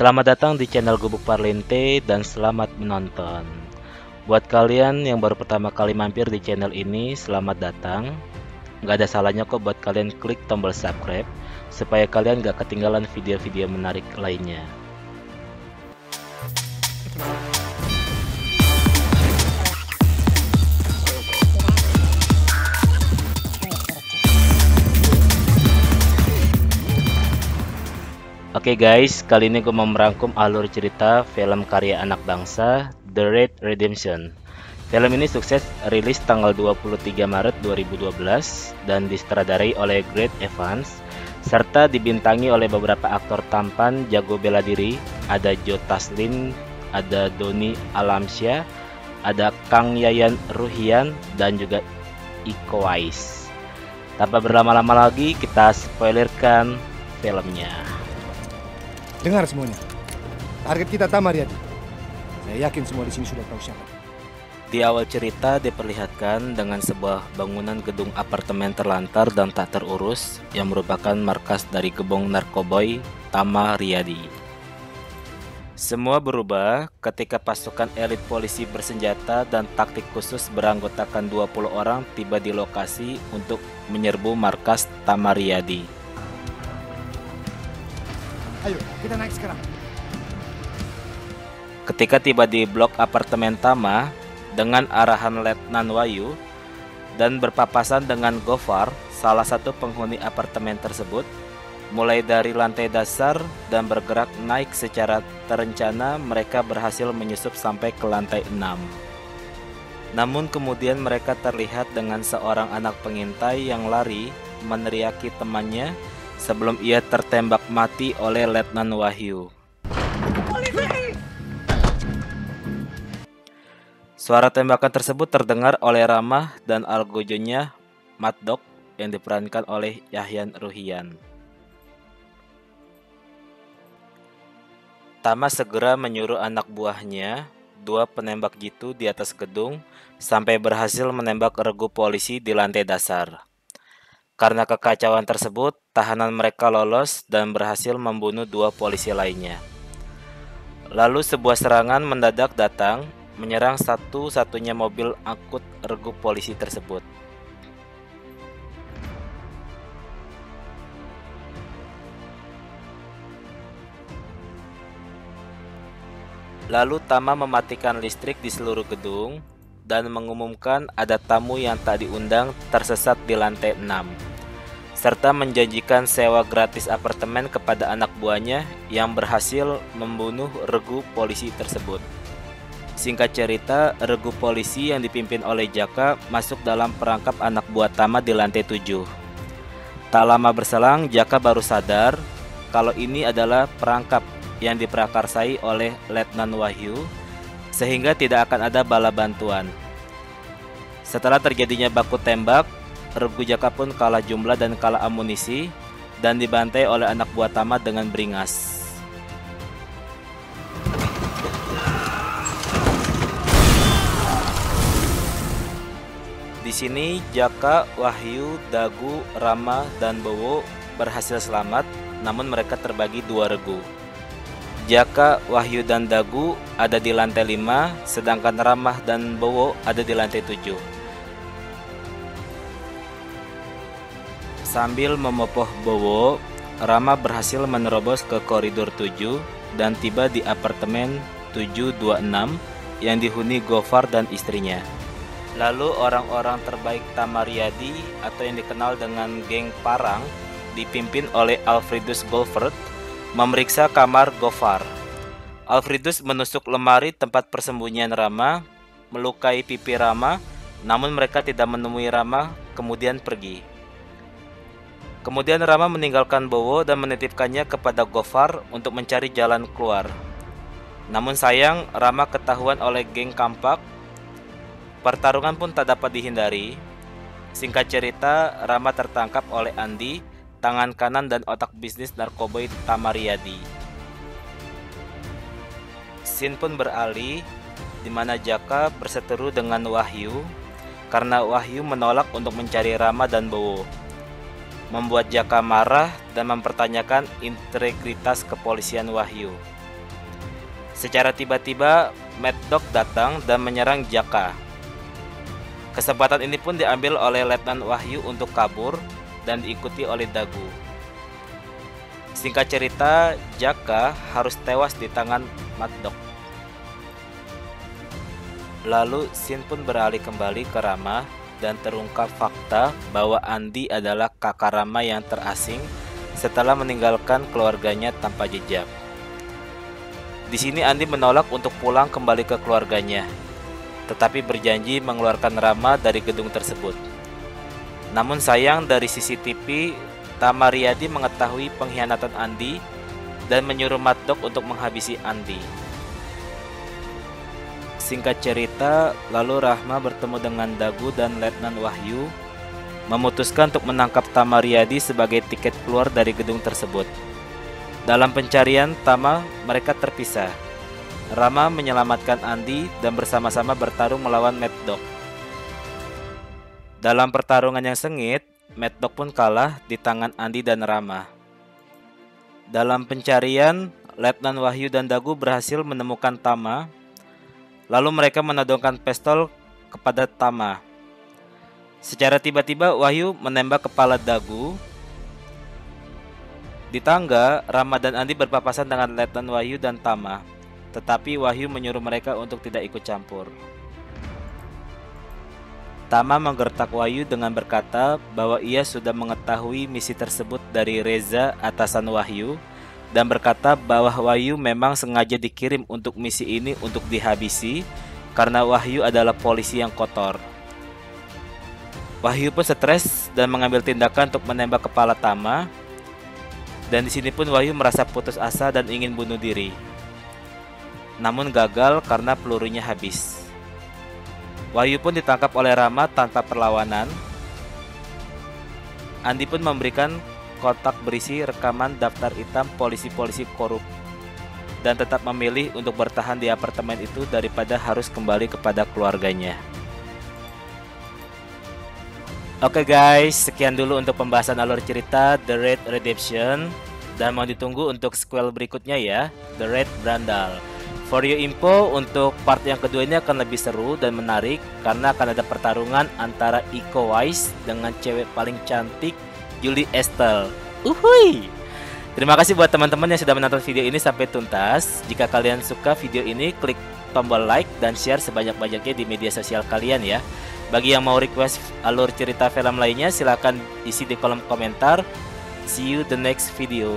Selamat datang di channel Gubuk Parlente dan selamat menonton. Buat kalian yang baru pertama kali mampir di channel ini, selamat datang. Nggak ada salahnya kok buat kalian klik tombol subscribe supaya kalian nggak ketinggalan video-video menarik lainnya. Oke guys, kali ini gue mau merangkum alur cerita film karya anak bangsa The Red Redemption. Film ini sukses rilis tanggal 23 Maret 2012 dan disutradarai oleh Gareth Evans serta dibintangi oleh beberapa aktor tampan jago bela diri. Ada Joe Taslim, ada Doni Alamsyah, ada Kang Yayan Ruhian dan juga Iko Uwais. Tanpa berlama-lama lagi, kita spoilerkan filmnya. Dengar semuanya, target kita Tamariyadi. Saya yakin semua di sini sudah tahu siapa. Di awal cerita diperlihatkan dengan sebuah bangunan gedung apartemen terlantar dan tak terurus yang merupakan markas dari gebong narkoboy Tamariyadi. Semua berubah ketika pasukan elit polisi bersenjata dan taktik khusus beranggotakan 20 orang tiba di lokasi untuk menyerbu markas Tamariyadi. Ayo, kita naik sekarang. Ketika tiba di blok apartemen Tama dengan arahan Letnan Wahyu dan berpapasan dengan Gofar, salah satu penghuni apartemen tersebut, mulai dari lantai dasar dan bergerak naik secara terencana, mereka berhasil menyusup sampai ke lantai 6. Namun kemudian mereka terlihat dengan seorang anak pengintai yang lari meneriaki temannya sebelum ia tertembak mati oleh Letnan Wahyu. Suara tembakan tersebut terdengar oleh Ramah dan algojonya Mad Dog yang diperankan oleh Yahyan Ruhian. Tama segera menyuruh anak buahnya, 2 penembak jitu di atas gedung, sampai berhasil menembak regu polisi di lantai dasar. Karena kekacauan tersebut, tahanan mereka lolos dan berhasil membunuh 2 polisi lainnya. Lalu sebuah serangan mendadak datang, menyerang satu-satunya mobil angkut regu polisi tersebut. Lalu Tama mematikan listrik di seluruh gedung dan mengumumkan ada tamu yang tak diundang tersesat di lantai 6. Serta menjanjikan sewa gratis apartemen kepada anak buahnya yang berhasil membunuh regu polisi tersebut. Singkat cerita, regu polisi yang dipimpin oleh Jaka masuk dalam perangkap anak buah Tama di lantai 7. Tak lama berselang, Jaka baru sadar kalau ini adalah perangkap yang diprakarsai oleh Letnan Wahyu, sehingga tidak akan ada bala bantuan. Setelah terjadinya baku tembak, regu Jaka pun kalah jumlah dan kalah amunisi dan dibantai oleh anak buah Tama dengan beringas. Di sini Jaka, Wahyu, Dagu, Rama, dan Bowo berhasil selamat, namun mereka terbagi 2 regu. Jaka, Wahyu, dan Dagu ada di lantai 5, sedangkan Ramah dan Bowo ada di lantai 7. Sambil memopoh Bowo, Rama berhasil menerobos ke koridor 7 dan tiba di apartemen 726 yang dihuni Gofar dan istrinya. Lalu orang-orang terbaik Tamariyadi atau yang dikenal dengan geng Parang dipimpin oleh Alfredus Goldford memeriksa kamar Gofar. Alfredus menusuk lemari tempat persembunyian Rama, melukai pipi Rama, namun mereka tidak menemui Rama, kemudian pergi. Kemudian Rama meninggalkan Bowo dan menitipkannya kepada Gofar untuk mencari jalan keluar. Namun sayang, Rama ketahuan oleh geng Kampak. Pertarungan pun tak dapat dihindari. Singkat cerita, Rama tertangkap oleh Andi, tangan kanan dan otak bisnis narkoboy Tamariyadi. Scene pun beralih, di mana Jaka berseteru dengan Wahyu, karena Wahyu menolak untuk mencari Rama dan Bowo. Membuat Jaka marah dan mempertanyakan integritas kepolisian Wahyu. Secara tiba-tiba, Mad Dog datang dan menyerang Jaka. Kesempatan ini pun diambil oleh Letnan Wahyu untuk kabur dan diikuti oleh Dagu. Singkat cerita, Jaka harus tewas di tangan Mad Dog. Lalu Shin pun beralih kembali ke Rama dan terungkap fakta bahwa Andi adalah kakak Rama yang terasing setelah meninggalkan keluarganya tanpa jejak. Di sini Andi menolak untuk pulang kembali ke keluarganya, tetapi berjanji mengeluarkan Rama dari gedung tersebut. Namun sayang, dari CCTV, Tama Riyadi mengetahui pengkhianatan Andi dan menyuruh Mad Dog untuk menghabisi Andi. Singkat cerita, lalu Rahma bertemu dengan Dagu dan Letnan Wahyu, memutuskan untuk menangkap Tama Riyadi sebagai tiket keluar dari gedung tersebut. Dalam pencarian Tama, mereka terpisah. Rama menyelamatkan Andi dan bersama-sama bertarung melawan Mad Dog. Dalam pertarungan yang sengit, Mad Dog pun kalah di tangan Andi dan Rama. Dalam pencarian, Letnan Wahyu dan Dagu berhasil menemukan Tama. Lalu mereka menodongkan pistol kepada Tama. Secara tiba-tiba Wahyu menembak kepala Dagu. Di tangga, Rama dan Andi berpapasan dengan Letnan Wahyu dan Tama, tetapi Wahyu menyuruh mereka untuk tidak ikut campur. Tama menggertak Wahyu dengan berkata bahwa ia sudah mengetahui misi tersebut dari Reza, atasan Wahyu, dan berkata bahwa Wahyu memang sengaja dikirim untuk misi ini untuk dihabisi karena Wahyu adalah polisi yang kotor. Wahyu pun stres dan mengambil tindakan untuk menembak kepala Tama. Dan di sini pun Wahyu merasa putus asa dan ingin bunuh diri. Namun gagal karena pelurunya habis. Wahyu pun ditangkap oleh Rama tanpa perlawanan. Andi pun memberikan kotak berisi rekaman daftar hitam polisi-polisi korup dan tetap memilih untuk bertahan di apartemen itu daripada harus kembali kepada keluarganya. Oke guys, sekian dulu untuk pembahasan alur cerita The Red Redemption, dan mau ditunggu untuk sequel berikutnya ya, The Red Brandal. For your info, untuk part yang kedua ini akan lebih seru dan menarik karena akan ada pertarungan antara Iko Uwais dengan cewek paling cantik, Julie Estelle. Uhuy. Terima kasih buat teman-teman yang sudah menonton video ini sampai tuntas. Jika kalian suka video ini, klik tombol like dan share sebanyak-banyaknya di media sosial kalian ya. Bagi yang mau request alur cerita film lainnya, silahkan isi di kolom komentar. See you the next video.